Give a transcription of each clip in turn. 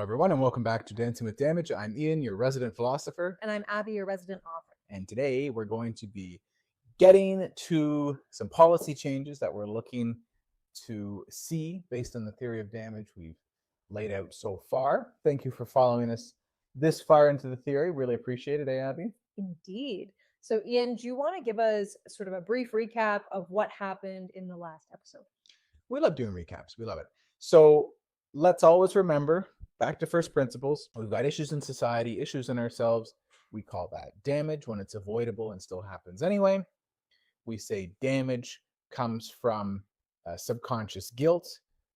everyone, and welcome back to Dancing with Damage. I'm Ian, your resident philosopher. And I'm Abby, your resident author. And today we're going to be getting to some policy changes that we're looking to see based on the theory of damage we've laid out so far. Thank you for following us this far into the theory. Really appreciate it, Abby? Indeed. So, Ian, do you want to give us sort of a brief recap of what happened in the last episode? We love doing recaps. We love it. So let's always remember, back to first principles, we've got issues in society, issues in ourselves. We call that damage when it's avoidable and still happens anyway. We say damage comes from subconscious guilt,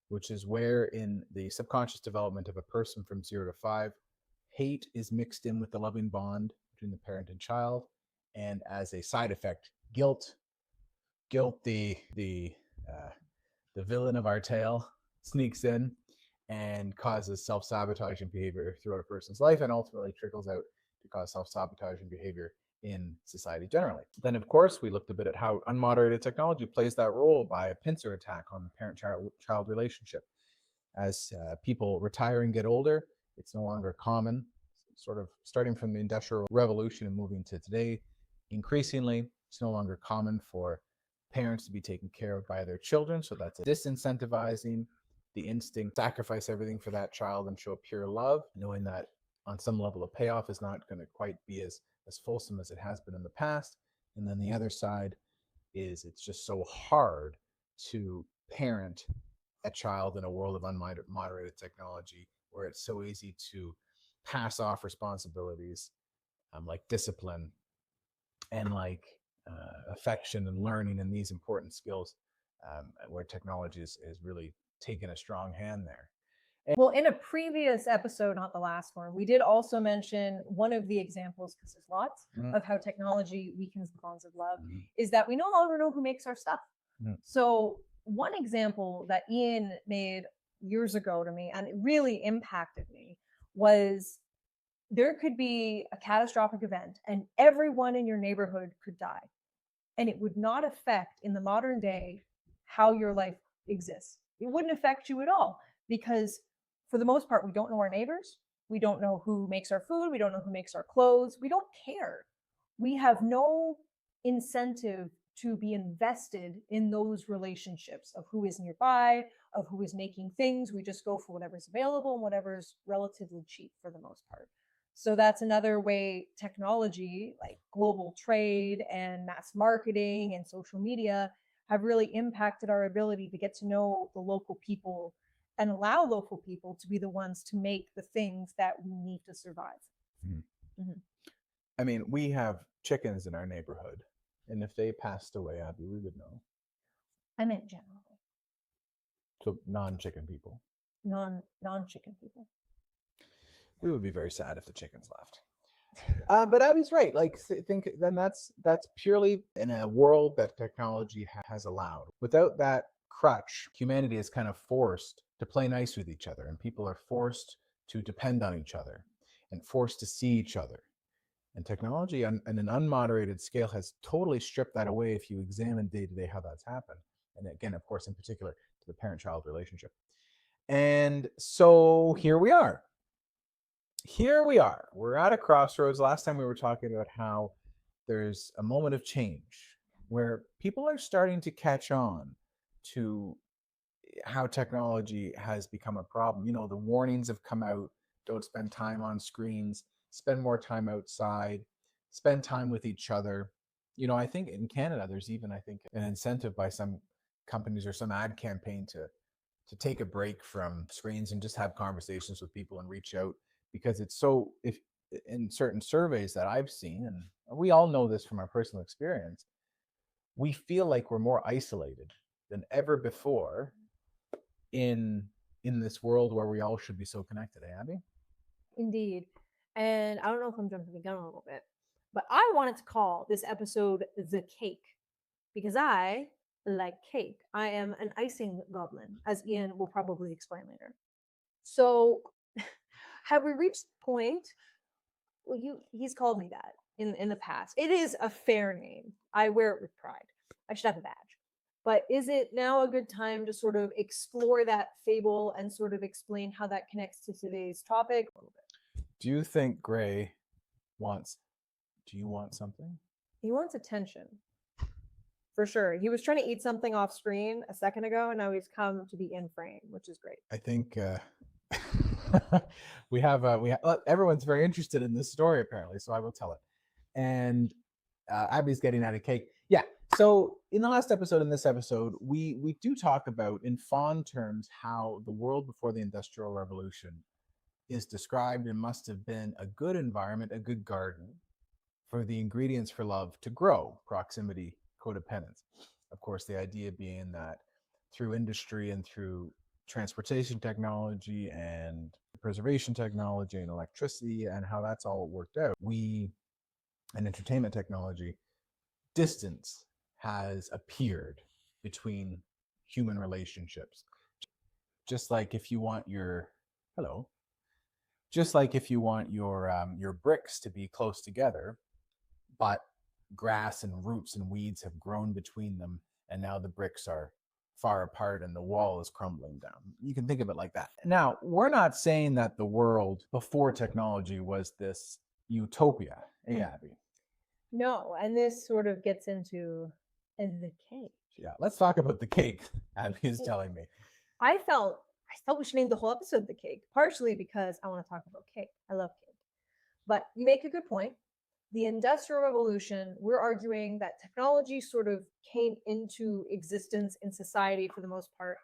which is where in the subconscious development of a person from 0 to 5, hate is mixed in with the loving bond between the parent and child. And as a side effect, guilt, the villain of our tale, sneaks in and causes self-sabotaging behavior throughout a person's life and ultimately trickles out to cause self-sabotaging behavior in society generally. Then, of course, we looked a bit at how unmoderated technology plays that role by a pincer attack on the parent-child relationship. As people retire and get older, it's no longer common, sort of starting from the Industrial Revolution and moving to today. Increasingly, it's no longer common for parents to be taken care of by their children, so that's disincentivizing the instinct, sacrifice everything for that child and show pure love, knowing that on some level of payoff is not going to quite be as fulsome as it has been in the past. And then the other side is it's just so hard to parent a child in a world of unmoderated technology where it's so easy to pass off responsibilities like discipline and like affection and learning and these important skills where technology is really taken a strong hand there. Well, in a previous episode, not the last one, we did also mention one of the examples, because there's lots, of how technology weakens the bonds of love, is that we no longer know who makes our stuff. So one example that Ian made years ago to me, and it really impacted me, was there could be a catastrophic event and everyone in your neighborhood could die. And it would not affect, in the modern day, how your life exists. It wouldn't affect you at all because, for the most part, we don't know our neighbors. We don't know who makes our food. We don't know who makes our clothes. We don't care. We have no incentive to be invested in those relationships of who is nearby, of who is making things. We just go for whatever's available and whatever's relatively cheap for the most part. So that's another way technology, like global trade and mass marketing and social media, have really impacted our ability to get to know the local people and allow local people to be the ones to make the things that we need to survive. I mean, we have chickens in our neighborhood, and if they passed away, Abby, we would know. I meant generally. So non-chicken people. Non-chicken people. We would be very sad if the chickens left. But Abby's right. Like, think then that's purely in a world that technology has allowed. Without that crutch, humanity is kind of forced to play nice with each other, and people are forced to depend on each other and forced to see each other. And technology on an unmoderated scale has totally stripped that away if you examine day-to-day how that's happened. And again, of course, in particular, to the parent-child relationship. And so here we are. We're at a crossroads. Last time we were talking about how there's a moment of change where people are starting to catch on to how technology has become a problem. You know, the warnings have come out. Don't spend time on screens. Spend more time outside. Spend time with each other. You know, I think in Canada, there's even, I think, an incentive by some companies or some ad campaign to take a break from screens and just have conversations with people and reach out. Because it's so, if in certain surveys that I've seen, and we all know this from our personal experience, we feel like we're more isolated than ever before in this world where we all should be so connected, Abby? Indeed. And I don't know if I'm jumping the gun a little bit, but I wanted to call this episode The Cake because I like cake. I am an icing goblin, as Ian will probably explain later. So have we reached the point? Well, he's called me that in the past. It is a fair name. I wear it with pride. I should have a badge. But is it now a good time to sort of explore that fable and sort of explain how that connects to today's topic? Do you think Gray wants, do you want something? He wants attention. For sure. He was trying to eat something off screen a second ago, and now he's come to be in frame, which is great. I think everyone's very interested in this story apparently, so I will tell it. And Abby's getting out of cake. Yeah. So in the last episode, in this episode, we do talk about in fond terms how the world before the Industrial Revolution is described and must have been a good environment, a good garden for the ingredients for love to grow: proximity, codependence. Of course, the idea being that through industry and through transportation technology and preservation technology and electricity and how that's all worked out, and entertainment technology, distance has appeared between human relationships. Just like if you want your your bricks to be close together, but grass and roots and weeds have grown between them, and now the bricks are far apart and the wall is crumbling down. You can think of it like that. Now, we're not saying that the world before technology was this utopia. Hey, Abby. No, and this sort of gets into the cake. Yeah, let's talk about the cake, Abby is telling me. I felt we should name the whole episode The Cake, partially because I want to talk about cake. I love cake. But you make a good point. The Industrial Revolution, we're arguing that technology sort of came into existence in society for the most part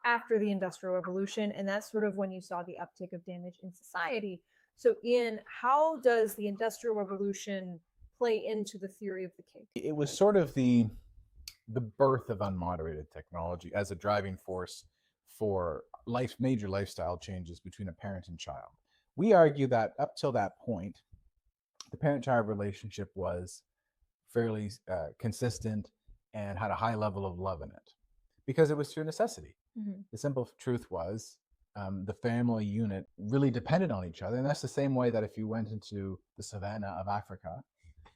after the Industrial Revolution, and that's sort of when you saw the uptick of damage in society. So Ian, how does the Industrial Revolution play into the theory of the cake? It was sort of the birth of unmoderated technology as a driving force for major lifestyle changes between a parent and child. We argue that up till that point, the parent-child relationship was fairly consistent and had a high level of love in it because it was through necessity. Mm-hmm. The simple truth was the family unit really depended on each other. And that's the same way that if you went into the savannah of Africa,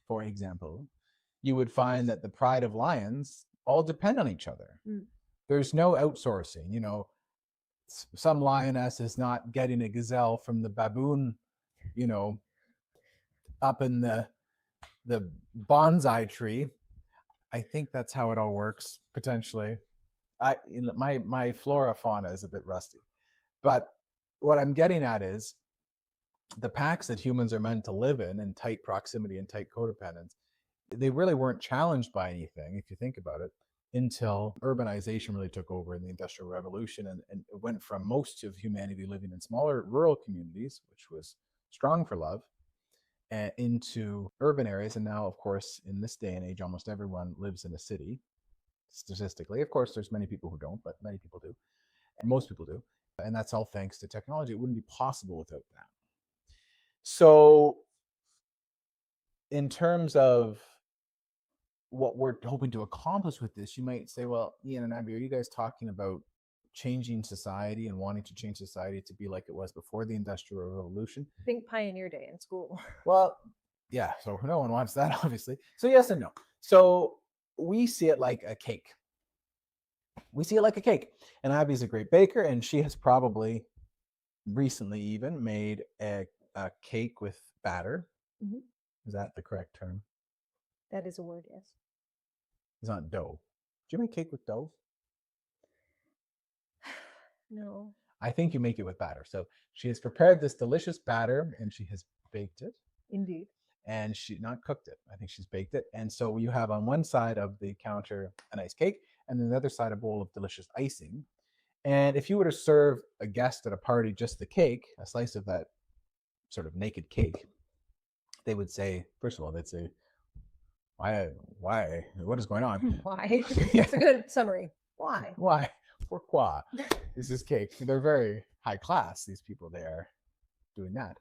for example, you would find that the pride of lions all depend on each other. Mm. There's no outsourcing. You know, some lioness is not getting a gazelle from the baboon, you know, up in the bonsai tree. I think that's how it all works, potentially. My flora fauna is a bit rusty. But what I'm getting at is the packs that humans are meant to live in tight proximity and tight codependence, they really weren't challenged by anything, if you think about it, until urbanization really took over in the Industrial Revolution, and it went from most of humanity living in smaller rural communities, which was strong for love, into urban areas. And now, of course, in this day and age, almost everyone lives in a city, statistically. Of course, there's many people who don't, but many people do. And most people do. And that's all thanks to technology. It wouldn't be possible without that. So in terms of what we're hoping to accomplish with this, you might say, well, Ian and Abby, are you guys talking about changing society and wanting to change society to be like it was before the Industrial Revolution? Think Pioneer Day in school. Well, yeah, so no one wants that, obviously. So yes and no. So we see it like a cake. We see it like a cake. And Abby's a great baker, and she has probably recently even made a cake with batter. Mm-hmm. Is that the correct term? That is a word, yes. It's not dough. Do you make cake with dough? No. I think you make it with batter. So she has prepared this delicious batter and she has baked it. Indeed. And she not cooked it. I think she's baked it. And so you have on one side of the counter a nice cake, and then the other side a bowl of delicious icing. And if you were to serve a guest at a party just the cake, a slice of that sort of naked cake, they would say, first of all, they'd say, why, what is going on? Why? It's a good summary. Why? Pourquoi is this cake? They're very high class, these people there doing that.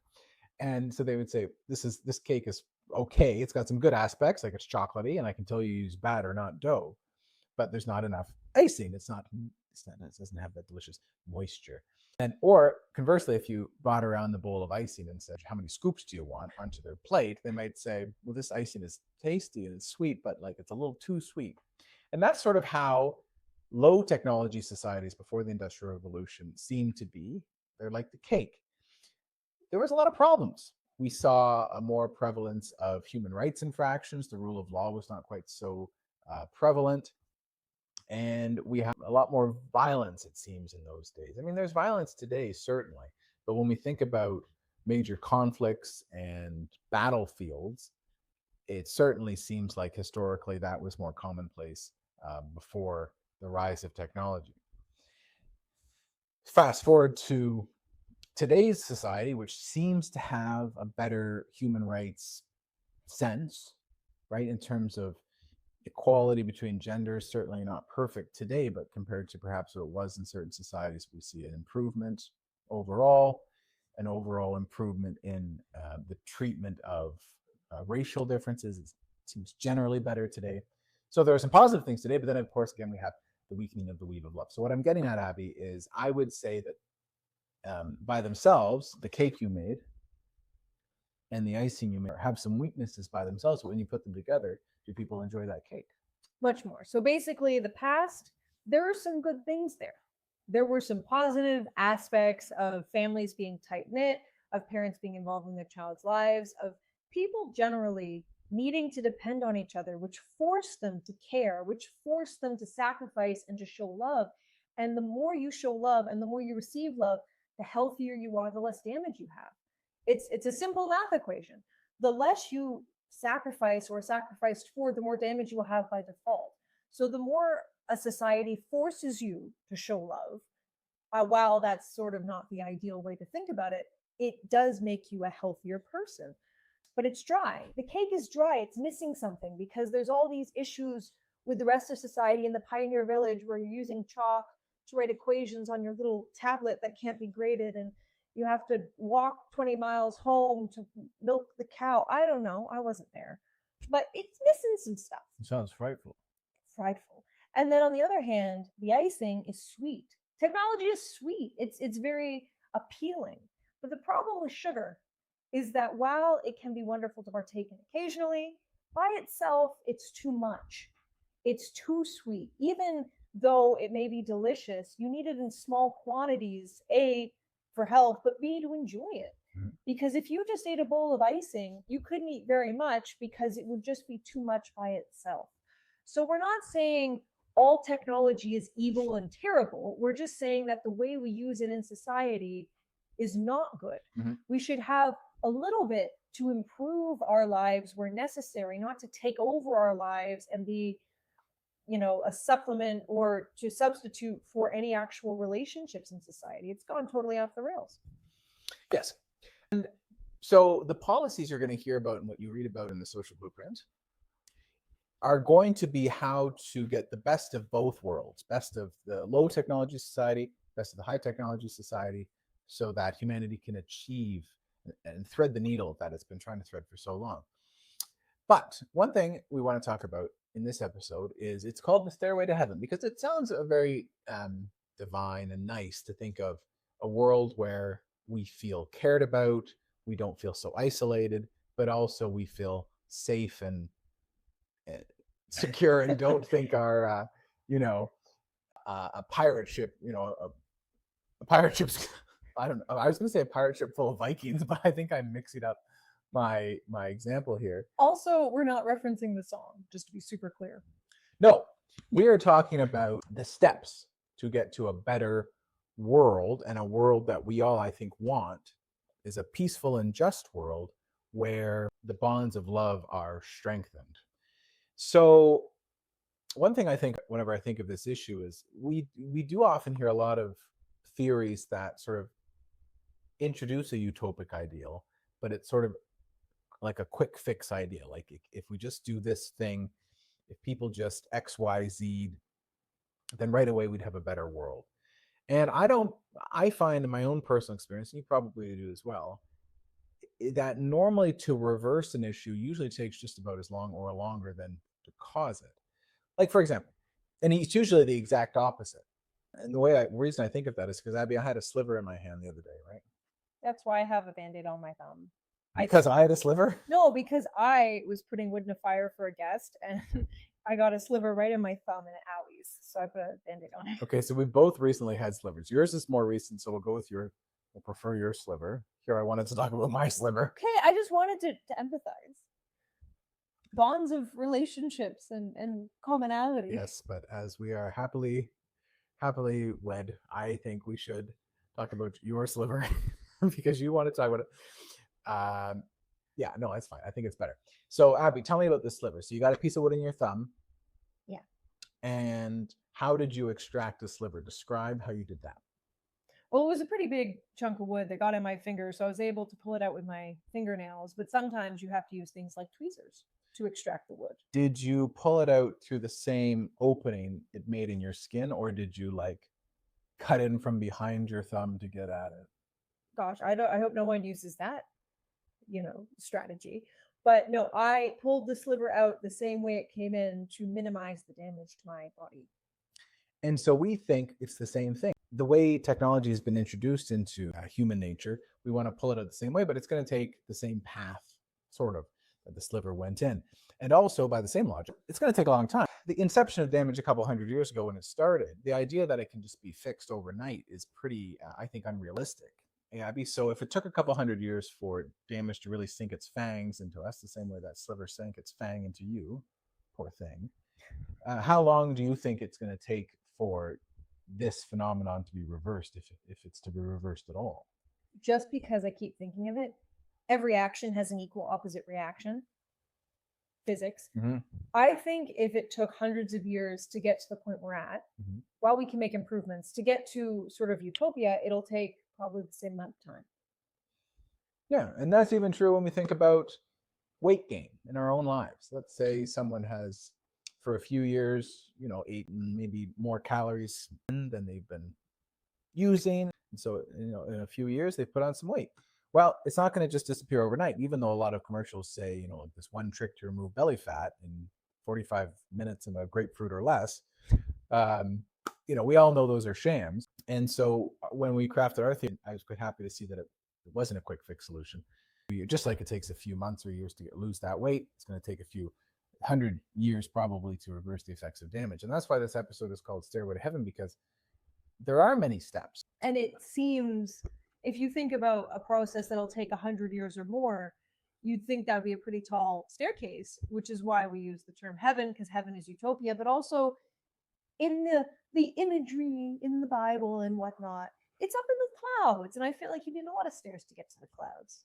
And so they would say, this cake is okay. It's got some good aspects, like it's chocolatey, and I can tell you use batter, not dough. But there's not enough icing. It doesn't have that delicious moisture. Or conversely, if you brought around the bowl of icing and said, how many scoops do you want onto their plate? They might say, well, this icing is tasty and it's sweet, but like it's a little too sweet. And that's sort of how low technology societies before the Industrial Revolution seem to be, they're like the cake. There was a lot of problems. We saw a more prevalence of human rights infractions. The rule of law was not quite so prevalent. And we have a lot more violence, it seems, in those days. I mean, there's violence today, certainly. But when we think about major conflicts and battlefields, it certainly seems like historically that was more commonplace before the rise of technology. Fast forward to today's society, which seems to have a better human rights sense, right, in terms of equality between genders. Certainly not perfect today, but compared to perhaps what it was in certain societies, we see an improvement overall, an overall improvement in the treatment of racial differences. It seems generally better today. So there are some positive things today, but then of course, again, we have the weakening of the weave of love. So what I'm getting at, Abby, is I would say that by themselves, the cake you made and the icing you made have some weaknesses by themselves, but when you put them together, do people enjoy that cake? Much more. So basically, the past, there are some good things there. There were some positive aspects of families being tight knit, of parents being involved in their child's lives, of people generally needing to depend on each other, which forced them to care, which forced them to sacrifice and to show love. And the more you show love and the more you receive love, the healthier you are, the less damage you have. It's a simple math equation. The less you sacrifice or sacrificed for, the more damage you will have by default. So the more a society forces you to show love, while that's sort of not the ideal way to think about it, it does make you a healthier person. But it's dry. The cake is dry. It's missing something because there's all these issues with the rest of society in the pioneer village where you're using chalk to write equations on your little tablet that can't be graded, and you have to walk 20 miles home to milk the cow. I don't know. I wasn't there. But it's missing some stuff. It sounds frightful. Frightful. And then on the other hand, the icing is sweet. Technology is sweet. It's very appealing. But the problem with sugar is that while it can be wonderful to partake in occasionally, by itself, it's too much. It's too sweet. Even though it may be delicious, you need it in small quantities, A, for health, but B, to enjoy it. Because if you just ate a bowl of icing, you couldn't eat very much because it would just be too much by itself. So we're not saying all technology is evil and terrible. We're just saying that the way we use it in society is not good. We should have a little bit to improve our lives where necessary, not to take over our lives and be, a supplement or to substitute for any actual relationships in society. It's gone totally off the rails. Yes. And so the policies you're going to hear about and what you read about in the social blueprint are going to be how to get the best of both worlds, best of the low technology society, best of the high technology society, so that humanity can achieve and thread the needle that it's been trying to thread for so long. But one thing we want to talk about in this episode is it's called the Stairway to Heaven, because it sounds very divine and nice to think of a world where we feel cared about, we don't feel so isolated, but also we feel safe and secure and don't think our, a pirate ship, a pirate ship's, I don't know, I was going to say a pirate ship full of Vikings, but I think I'm mixing up my example here. Also, we're not referencing the song, just to be super clear. No, we are talking about the steps to get to a better world, and a world that we all, I think, want is a peaceful and just world where the bonds of love are strengthened. So one thing I think whenever I think of this issue is we do often hear a lot of theories that sort of introduce a utopic ideal, but it's sort of like a quick fix idea. Like if we just do this thing, if people just X, Y, Z, then right away we'd have a better world. And I find in my own personal experience, and you probably do as well, that normally to reverse an issue usually takes just about as long or longer than to cause it. Like, for example, and it's usually the exact opposite. And the reason I think of that is because, Abby, I had a sliver in my hand the other day, right? That's why I have a Band-Aid on my thumb. Because I had a sliver? No, because I was putting wood in a fire for a guest and I got a sliver right in my thumb and it owies. So I put a band-aid on it. Okay, so we both recently had slivers. Yours is more recent, so we'll go with we'll prefer your sliver. Here, I wanted to talk about my sliver. Okay, I just wanted to empathize. Bonds of relationships and commonality. Yes, but as we are happily wed, I think we should talk about your sliver because you want to talk about it. Yeah, no, that's fine. I think it's better. So, Abby, tell me about this sliver. So you got a piece of wood in your thumb. Yeah. And how did you extract the sliver? Describe how you did that. Well, it was a pretty big chunk of wood that got in my finger, so I was able to pull it out with my fingernails. But sometimes you have to use things like tweezers to extract the wood. Did you pull it out through the same opening it made in your skin, or did you like cut in from behind your thumb to get at it? Gosh, I hope no one uses that, strategy. But no, I pulled the sliver out the same way it came in to minimize the damage to my body. And so we think it's the same thing. The way technology has been introduced into human nature, we want to pull it out the same way, but it's going to take the same path, sort of, that the sliver went in. And also, by the same logic, it's going to take a long time. The inception of damage a couple hundred years ago when it started, the idea that it can just be fixed overnight is pretty, I think, unrealistic. Abby, so if it took a couple hundred years for damage to really sink its fangs into us, the same way that sliver sank its fang into you, poor thing, how long do you think it's going to take for this phenomenon to be reversed, if it's to be reversed at all? Just because I keep thinking of it, every action has an equal opposite reaction. Physics. Mm-hmm. I think if it took hundreds of years to get to the point we're at, while we can make improvements, to get to sort of utopia, it'll take probably the same amount of time. Yeah, and that's even true when we think about weight gain in our own lives. Let's say someone has, for a few years, eaten maybe more calories than they've been using. And so, in a few years, they've put on some weight. Well, it's not going to just disappear overnight, even though a lot of commercials say, this one trick to remove belly fat in 45 minutes in a grapefruit or less. We all know those are shams. And so when we crafted our theory, I was quite happy to see that it wasn't a quick fix solution. Just like it takes a few months or years to lose that weight, it's going to take a few 100 years probably to reverse the effects of damage. And that's why this episode is called Stairway to Heaven, because there are many steps. And it seems, if you think about a process that'll take 100 years or more, you'd think that would be a pretty tall staircase, which is why we use the term heaven, because heaven is utopia, but also in the imagery in the Bible and whatnot, it's up in the clouds. And I feel like you need a lot of stairs to get to the clouds.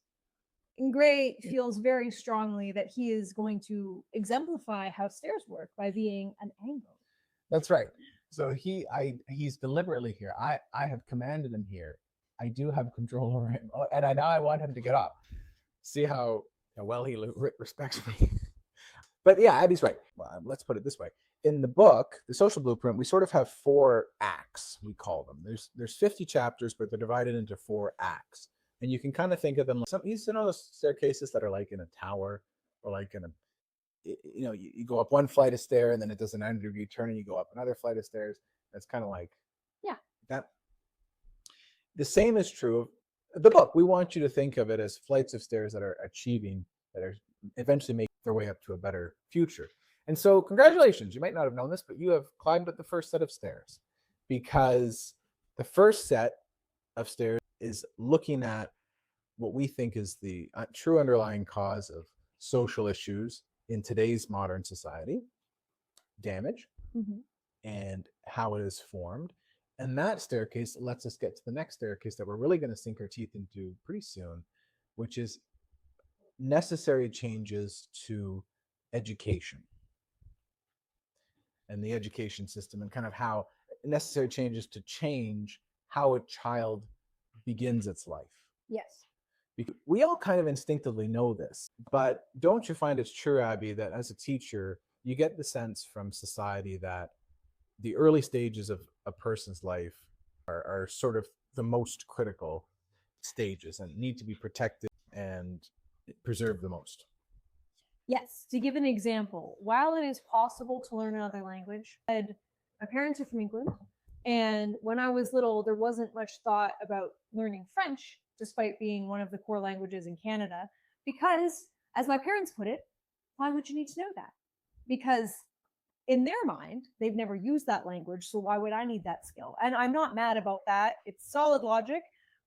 And Gray feels very strongly that he is going to exemplify how stairs work by being an angle. That's right. So he's deliberately here. I have commanded him here. I do have control over him, and I want him to get up. See how well he respects me. But yeah, Abby's right. Well, let's put it this way. In the book, The Social Blueprint, we sort of have 4 acts, we call them. There's 50 chapters, but they're divided into 4 acts. And you can kind of think of them like those staircases that are like in a tower, or like in a, you go up one flight of stairs and then it does a 90-degree turn and you go up another flight of stairs. That's kind of like, that. The same is true of the book. We want you to think of it as flights of stairs that are eventually make their way up to a better future. And so congratulations, you might not have known this, but you have climbed up the first set of stairs, because the first set of stairs is looking at what we think is the true underlying cause of social issues in today's modern society, damage, and how it is formed. And that staircase lets us get to the next staircase that we're really going to sink our teeth into pretty soon, which is necessary changes to education and the education system, and kind of how necessary changes to change how a child begins its life. Yes. We all kind of instinctively know this, but don't you find it's true, Abby, that as a teacher, you get the sense from society that the early stages of a person's life are sort of the most critical stages and need to be protected and preserved the most? Yes. To give an example, while it is possible to learn another language, my parents are from England, and when I was little, there wasn't much thought about learning French, despite being one of the core languages in Canada, Because, as my parents put it, why would you need to know that? Because in their mind, they've never used that language, so why would I need that skill? And I'm not mad about that. It's solid logic.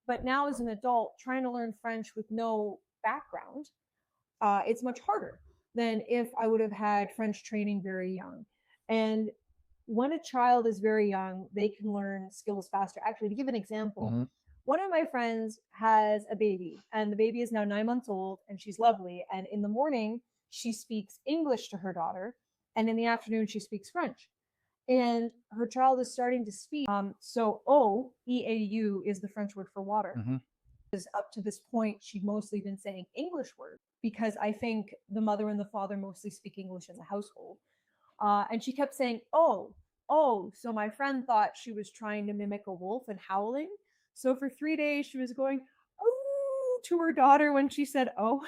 But now, as an adult, trying to learn French with no background, it's much harder than if I would have had French training very young. And when a child is very young, they can learn skills faster. Actually, to give an example, one of my friends has a baby, and the baby is now 9 months old, and she's lovely. And in the morning, she speaks English to her daughter, and in the afternoon, she speaks French. And her child is starting to speak. So EAU is the French word for water. Because up to this point, she'd mostly been saying English words because I think the mother and the father mostly speak English in the household. And she kept saying, oh, oh. So my friend thought she was trying to mimic a wolf and howling. So for 3 days, she was going, oh, to her daughter when she said, oh.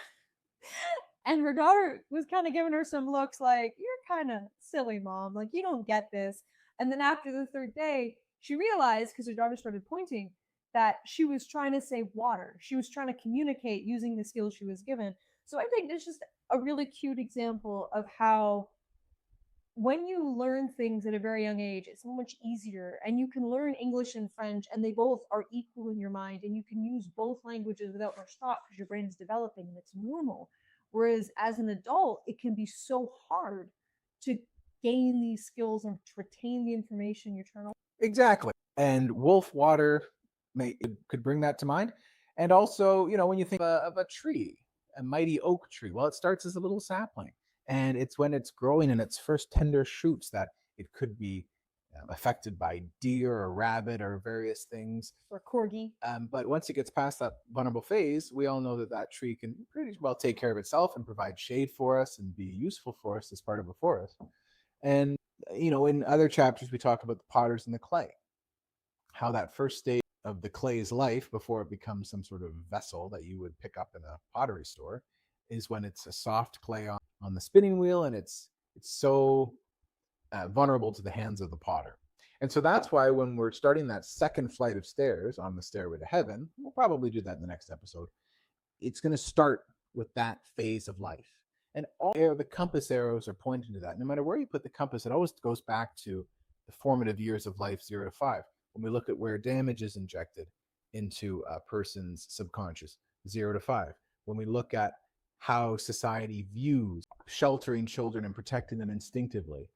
And her daughter was kind of giving her some looks like, you're kind of silly, mom. Like, you don't get this. And then after the 3rd day, she realized, because her daughter started pointing, that she was trying to say water. She was trying to communicate using the skills she was given. So I think it's just a really cute example of how when you learn things at a very young age, it's so much easier. And you can learn English and French, and they both are equal in your mind. And you can use both languages without much thought because your brain is developing and it's normal. Whereas as an adult, it can be so hard to gain these skills and to retain the information you're trying to. Exactly. And wolf water could bring that to mind. And also, when you think of a tree, a mighty oak tree, well, it starts as a little sapling. And it's when it's growing in its first tender shoots that it could be affected by deer or rabbit or various things. Or corgi. But once it gets past that vulnerable phase, we all know that that tree can pretty well take care of itself and provide shade for us and be useful for us as part of a forest. And, in other chapters, we talk about the potters and the clay, how that first stage of the clay's life before it becomes some sort of vessel that you would pick up in a pottery store is when it's a soft clay on the spinning wheel, and it's so vulnerable to the hands of the potter. And so that's why when we're starting that second flight of stairs on the Stairway to Heaven, we'll probably do that in the next episode, it's going to start with that phase of life. And all the compass arrows are pointing to that. No matter where you put the compass, it always goes back to the formative years of life, 0 to 5. When we look at where damage is injected into a person's subconscious, 0 to 5. When we look at how society views sheltering children and protecting them instinctively,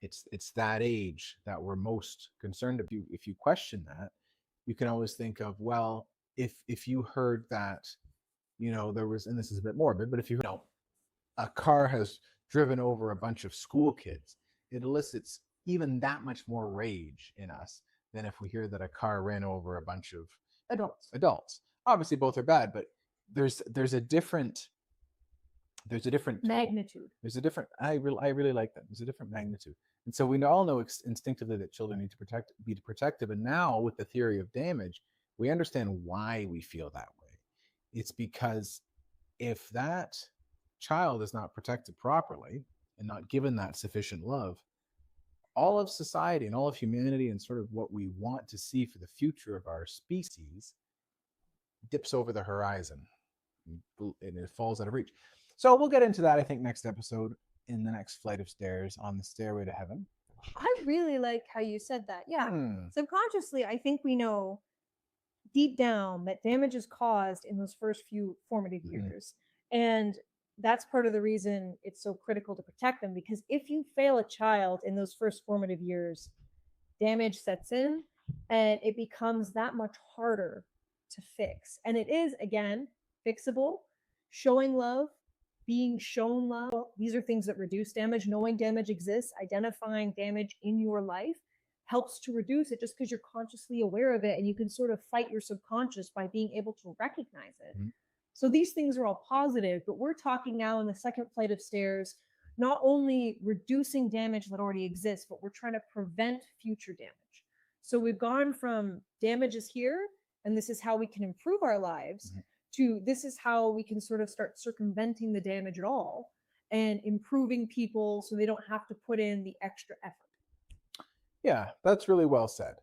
it's that age that we're most concerned about. If you question that, you can always think of, well, if you heard that, there was, and this is a bit morbid, but if you heard, a car has driven over a bunch of school kids, it elicits even that much more rage in us than if we hear that a car ran over a bunch of adults. Obviously, both are bad, but there's a different magnitude. There's a different. I really like that. There's a different magnitude, and so we all know instinctively that children need to be protective. And now with the theory of damage, we understand why we feel that way. It's because if that child is not protected properly and not given that sufficient love, all of society and all of humanity and sort of what we want to see for the future of our species dips over the horizon and it falls out of reach. So we'll get into that, I think, next episode in the next flight of stairs on the Stairway to Heaven. I really like how you said that. Yeah. Subconsciously, I think we know deep down that damage is caused in those first few formative years. And that's part of the reason it's so critical to protect them, because if you fail a child in those first formative years, damage sets in and it becomes that much harder to fix. And it is, again, fixable. Showing love, being shown love, these are things that reduce damage. Knowing damage exists, identifying damage in your life helps to reduce it just because you're consciously aware of it, and you can sort of fight your subconscious by being able to recognize it. So these things are all positive, but we're talking now in the second flight of stairs, not only reducing damage that already exists, but we're trying to prevent future damage. So we've gone from damage is here, and this is how we can improve our lives, to this is how we can sort of start circumventing the damage at all and improving people so they don't have to put in the extra effort. Yeah, that's really well said.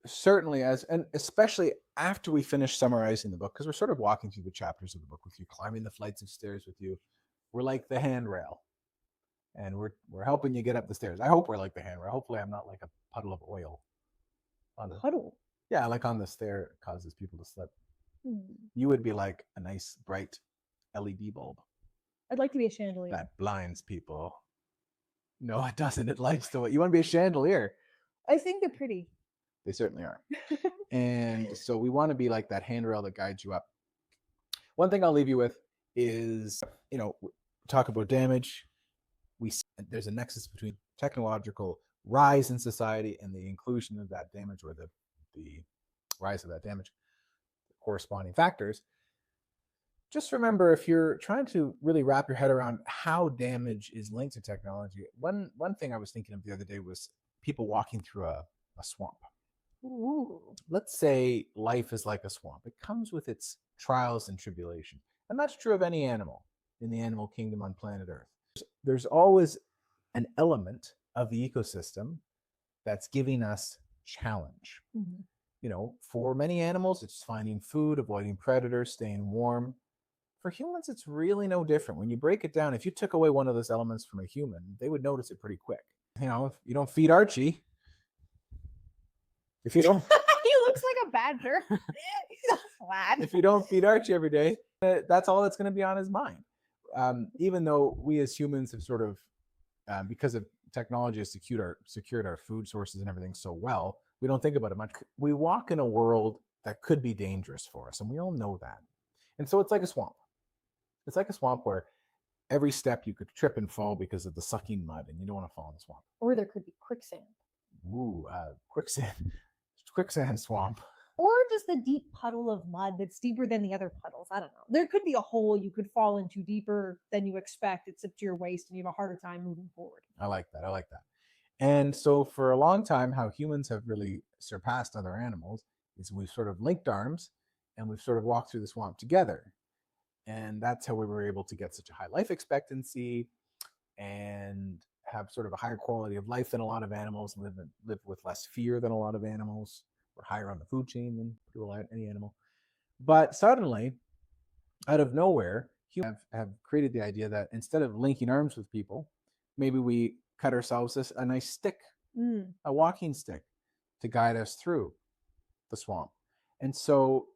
certainly, and especially after we finish summarizing the book, because we're sort of walking through the chapters of the book with you, climbing the flights of stairs with you. We're like the handrail, and we're helping you get up the stairs. I hope we're like the handrail. Hopefully, I'm not like a puddle of oil on the Puddle. yeah, like on the stair. It causes people to slip. Hmm. You would be like a nice bright LED bulb I'd like to be a chandelier. that blinds people. No, it doesn't. It lights the way. You want to be a chandelier. I think they're pretty. They certainly are. And so we want to be like that handrail that guides you up. One thing I'll leave you with is, talk about damage. There's a nexus between technological rise in society and the inclusion of that damage, or the rise of that damage, the corresponding factors. Just remember, if you're trying to really wrap your head around how damage is linked to technology, one thing I was thinking of the other day was people walking through a swamp. Ooh. Let's say life is like a swamp. It comes with its trials and tribulation. And that's true of any animal in the animal kingdom on planet Earth. There's always an element of the ecosystem that's giving us challenge. Mm-hmm. For many animals, it's finding food, avoiding predators, staying warm. For humans, it's really no different. When you break it down, if you took away one of those elements from a human, they would notice it pretty quick. If you don't feed Archie, if you don't He looks like a badger. He's a lad. if you don't feed Archie every day, that's all that's going to be on his mind. Even though we as humans have sort of, because of technology, has secured our food sources and everything so well, we don't think about it much. We walk in a world that could be dangerous for us, and we all know that. And so it's like a swamp. It's like a swamp where every step you could trip and fall because of the sucking mud, and you don't want to fall in the swamp. Or there could be quicksand. Ooh, quicksand swamp. Or just a deep puddle of mud that's deeper than the other puddles. I don't know. There could be a hole you could fall into deeper than you expect. It's up to your waist and you have a harder time moving forward. I like that. And so for a long time, how humans have really surpassed other animals is we've sort of linked arms and we've sort of walked through the swamp together. And that's how we were able to get such a high life expectancy and have sort of a higher quality of life than a lot of animals, live with less fear than a lot of animals. We're higher on the food chain than any animal. But suddenly, out of nowhere, humans have created the idea that instead of linking arms with people, maybe we cut ourselves a nice stick, a walking stick, to guide us through the swamp. And so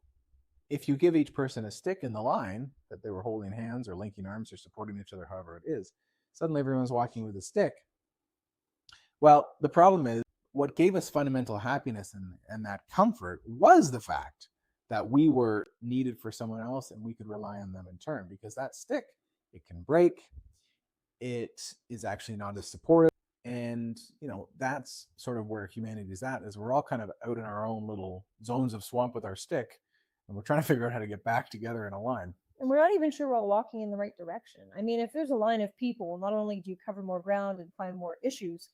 if you give each person a stick in the line that they were holding hands or linking arms or supporting each other, however it is, suddenly everyone's walking with a stick. Well, the problem is, what gave us fundamental happiness and that comfort was the fact that we were needed for someone else and we could rely on them in turn, because that stick, it can break. It is actually not as supportive. And, that's sort of where humanity is at, is we're all kind of out in our own little zones of swamp with our stick. And we're trying to figure out how to get back together in a line. And we're not even sure we're all walking in the right direction. I mean, if there's a line of people, not only do you cover more ground and find more issues,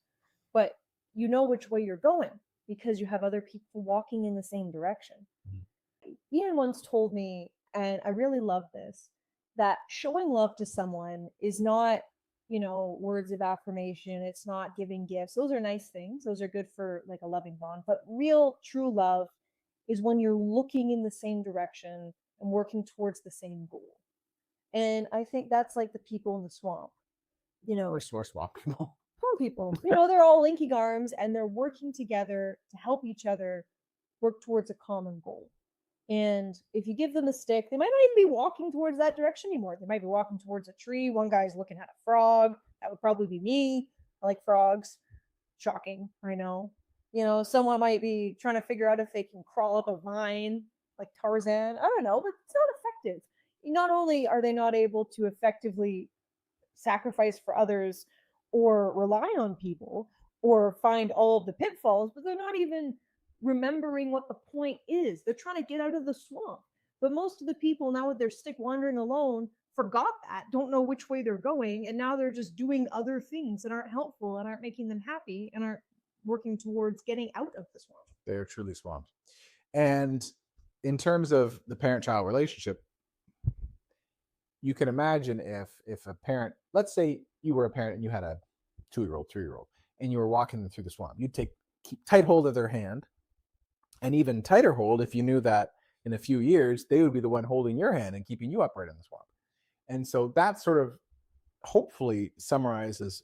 but you know which way you're going because you have other people walking in the same direction. Mm-hmm. Ian once told me, and I really love this, that showing love to someone is not, words of affirmation. It's not giving gifts. Those are nice things. Those are good for like a loving bond. But real, true love is when you're looking in the same direction and working towards the same goal. And I think that's like the people in the swamp. Or swamp people. Poor people. They're all linking arms and they're working together to help each other work towards a common goal. And if you give them a stick, they might not even be walking towards that direction anymore. They might be walking towards a tree. One guy's looking at a frog. That would probably be me. I like frogs. Shocking, I know. Someone might be trying to figure out if they can crawl up a vine like Tarzan. I don't know, but it's not effective. Not only are they not able to effectively sacrifice for others or rely on people or find all of the pitfalls, but they're not even remembering what the point is. They're trying to get out of the swamp. But most of the people now with their stick wandering alone forgot that, don't know which way they're going, and now they're just doing other things that aren't helpful and aren't making them happy and aren't working towards getting out of the swamp. They are truly swamped. And in terms of the parent-child relationship, you can imagine if a parent, let's say you were a parent and you had a 2-year-old, 3-year-old, and you were walking them through the swamp, you'd keep tight hold of their hand and even tighter hold if you knew that in a few years they would be the one holding your hand and keeping you upright in the swamp. And so that sort of hopefully summarizes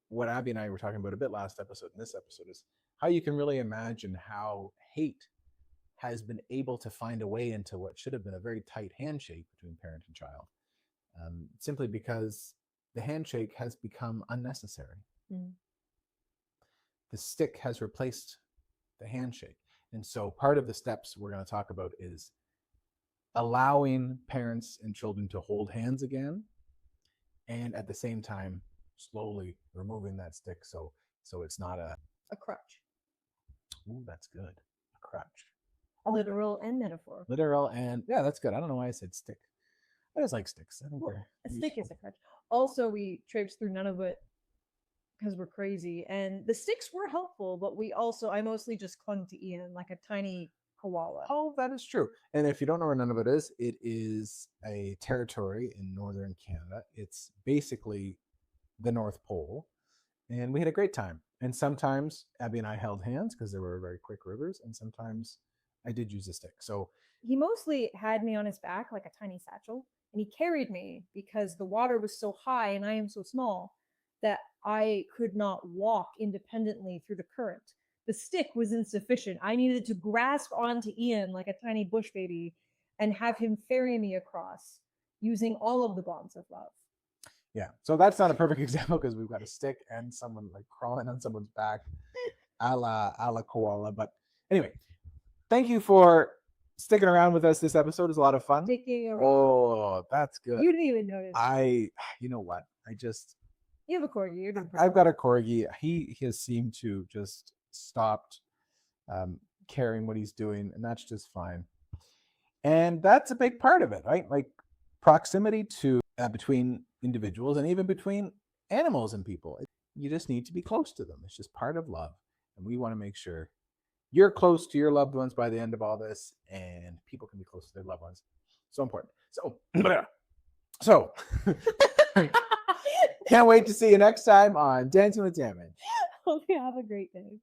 what Abby and I were talking about a bit last episode. And this episode is how you can really imagine how hate has been able to find a way into what should have been a very tight handshake between parent and child, simply because the handshake has become unnecessary. The stick has replaced the handshake. And so part of the steps we're going to talk about is allowing parents and children to hold hands again, and at the same time slowly removing that stick so it's not a crutch. Ooh, that's good. A crutch. Literal and metaphor. Literal and yeah, that's good. I don't know why I said stick. I just like sticks. I don't care. A stick is a crutch. Also, we traipsed through none of it because we're crazy, and the sticks were helpful, but I mostly just clung to Ian like a tiny koala. Oh, that is true. And if you don't know where Nunavut is, it is a territory in northern Canada. It's basically the North Pole, and we had a great time. And sometimes Abby and I held hands because there were very quick rivers, and sometimes I did use a stick. So he mostly had me on his back like a tiny satchel, and he carried me because the water was so high and I am so small that I could not walk independently through the current. The stick was insufficient. I needed to grasp onto Ian like a tiny bush baby and have him ferry me across using all of the bonds of love. Yeah, so that's not a perfect example because we've got a stick and someone like crawling on someone's back, a la koala. But anyway, thank you for sticking around with us. This episode is a lot of fun. Oh, that's good. You didn't even notice. You know what? You have a corgi. I've got a corgi. He has seemed to just stopped caring what he's doing, and that's just fine. And that's a big part of it, right? Like proximity to between individuals and even between animals and people. You just need to be close to them. It's just part of love. And we want to make sure you're close to your loved ones by the end of all this, and people can be close to their loved ones. So important. So can't wait to see you next time on Dancing with Damage. Hope you have a great day.